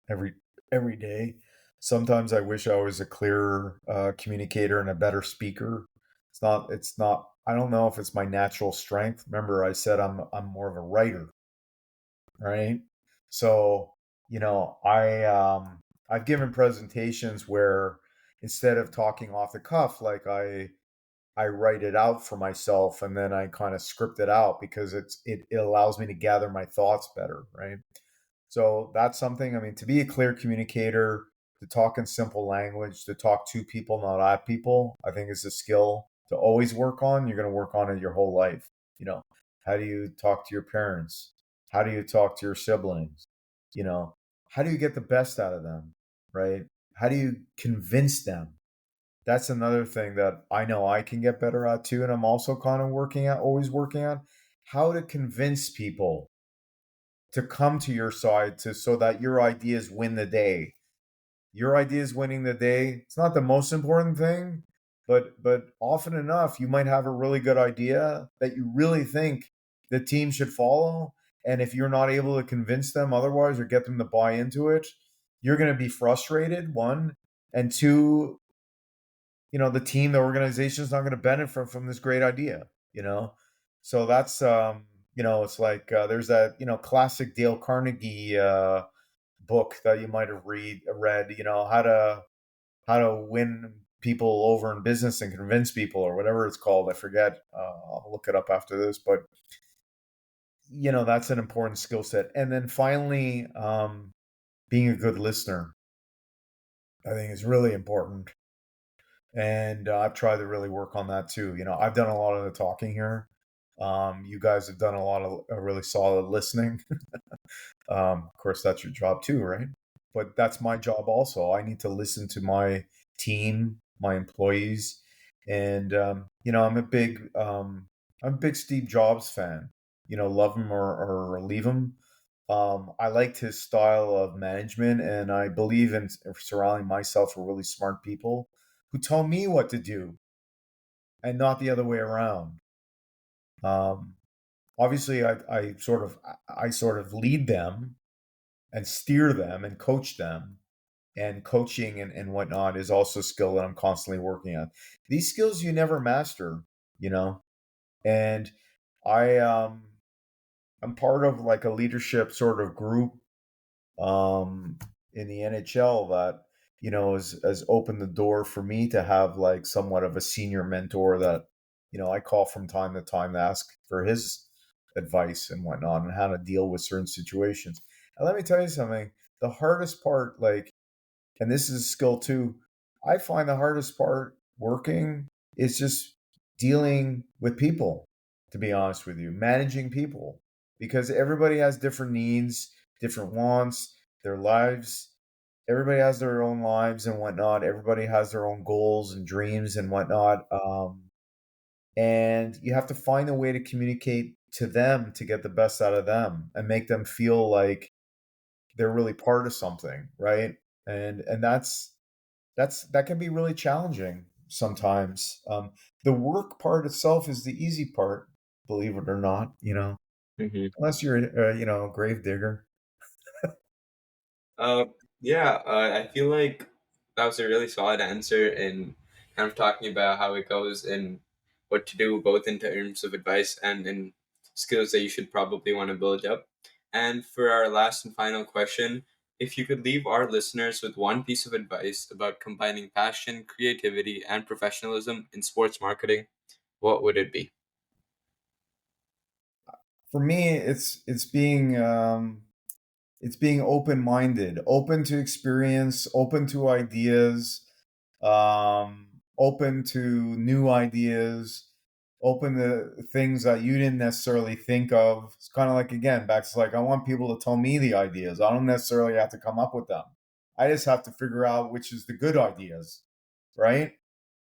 every every day. Sometimes I wish I was a clearer communicator and a better speaker. It's not. I don't know if it's my natural strength. Remember, I said I'm more of a writer, right? So, I've given presentations where instead of talking off the cuff, like I write it out for myself and then I kind of script it out because it allows me to gather my thoughts better, right? So that's something, I mean, to be a clear communicator, to talk in simple language, to talk to people, not at people, I think is a skill to always work on. You're going to work on it your whole life. You know, how do you talk to your parents? How do you talk to your siblings? You know, how do you get the best out of them, right? How do you convince them? That's another thing that I know I can get better at too. And I'm also kind of always working on how to convince people to come to your side so that your ideas win the day. Your ideas winning the day, it's not the most important thing, but often enough you might have a really good idea that you really think the team should follow, and if you're not able to convince them otherwise or get them to buy into it, you're going to be frustrated, one, and two, the team, the organization is not going to benefit from this great idea, so that's it's like there's that classic Dale Carnegie book that you might have read, how to win people over in business and convince people, or whatever it's called. I forget. I'll look it up after this, but that's an important skill set. And then finally, being a good listener, I think is really important. And I've tried to really work on that too. I've done a lot of the talking here. You guys have done a lot of really solid listening. Of course, that's your job too, right? But that's my job also. I need to listen to my team, my employees, and I'm a big Steve Jobs fan. Love him or leave him. I liked his style of management, and I believe in surrounding myself with really smart people who tell me what to do and not the other way around. Um, Obviously, I sort of lead them and steer them and coach them. And coaching and whatnot is also a skill that I'm constantly working on. These skills you never master, you know. And I I'm part of like a leadership sort of group um, in the NHL that has opened the door for me to have like somewhat of a senior mentor that I call from time to time to ask for his advice and whatnot and how to deal with certain situations. And let me tell you something: the hardest part, like, and this is a skill too, I find the hardest part working is just dealing with people, to be honest with you, managing people, because everybody has different needs, different wants, their lives. Everybody has their own lives and whatnot. Everybody has their own goals and dreams and whatnot. And you have to find a way to communicate to them to get the best out of them and make them feel like they're really part of something, right? And that can be really challenging sometimes. The work part itself is the easy part, believe it or not. Hmm. Unless you're a grave digger. Uh, yeah, I feel like that was a really solid answer in kind of talking about how it goes and what to do, both in terms of advice and in skills that you should probably want to build up. And for our last and final question, if you could leave our listeners with one piece of advice about combining passion, creativity, and professionalism in sports marketing, what would it be? For me, it's being open-minded, open to experience, open to ideas, open to new ideas, open to things that you didn't necessarily think of. It's kind of like, again, back to like, I want people to tell me the ideas. I don't necessarily have to come up with them. I just have to figure out which is the good ideas, right?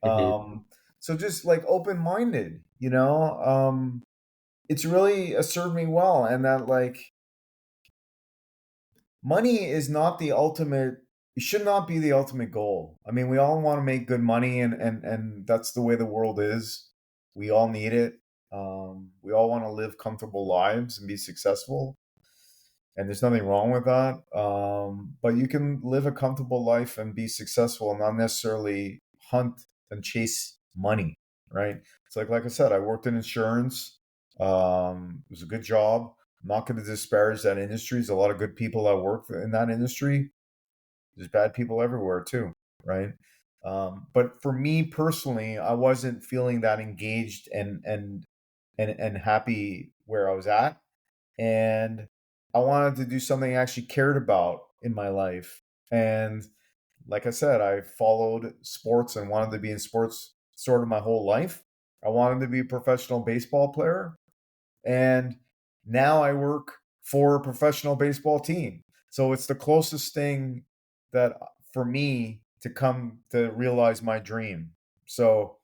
Hmm. So just like open-minded, it's really served me well. And that, like, money is not the ultimate, it should not be the ultimate goal. I mean, we all want to make good money, and that's the way the world is. We all need it. We all want to live comfortable lives and be successful, and there's nothing wrong with that. But you can live a comfortable life and be successful and not necessarily hunt and chase money, right? It's like I said, I worked in insurance. It was a good job. I'm not going to disparage that industry. There's a lot of good people that work in that industry. There's bad people everywhere too, right? But for me personally, I wasn't feeling that engaged and happy where I was at, and I wanted to do something I actually cared about in my life. And like I said, I followed sports and wanted to be in sports sort of my whole life. I wanted to be a professional baseball player, and now I work for a professional baseball team. So it's the closest thing that for me to come to realize my dream. So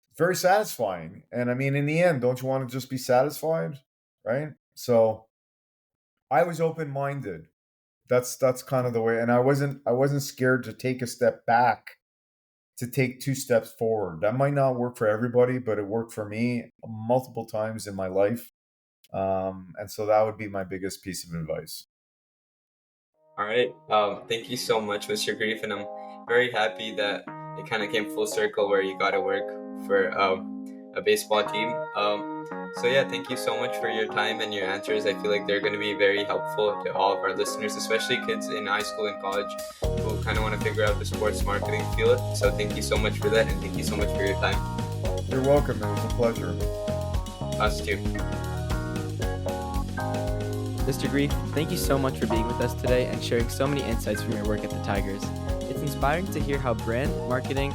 it's very satisfying. And I mean, in the end, don't you want to just be satisfied? Right. So I was open minded. That's kind of the way. And I wasn't scared to take a step back to take two steps forward. That might not work for everybody, but it worked for me multiple times in my life. And so that would be my biggest piece of advice. All right. Thank you so much, Mr. Grief, and I'm very happy that it kind of came full circle where you got to work for a baseball team. So yeah, thank you so much for your time and your answers. I feel like they're going to be very helpful to all of our listeners, especially kids in high school and college who kind of want to figure out the sports marketing field. So thank you so much for that, and thank you so much for your time. You're welcome. It was a pleasure. Us too. Mr. Grief, thank you so much for being with us today and sharing so many insights from your work at the Tigers. It's inspiring to hear how brand, marketing,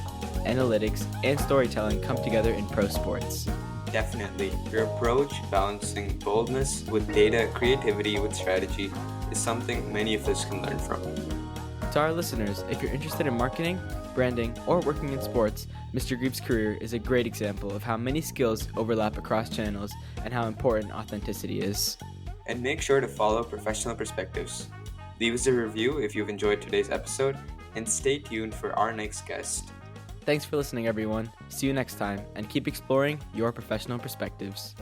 analytics, and storytelling come together in pro sports. Definitely. Your approach, balancing boldness with data, creativity with strategy, is something many of us can learn from. To our listeners, if you're interested in marketing, branding, or working in sports, Mr. Grief's career is a great example of how many skills overlap across channels and how important authenticity is. And make sure to follow Professional Perspectives. Leave us a review if you've enjoyed today's episode, and stay tuned for our next guest. Thanks for listening, everyone. See you next time, and keep exploring your professional perspectives.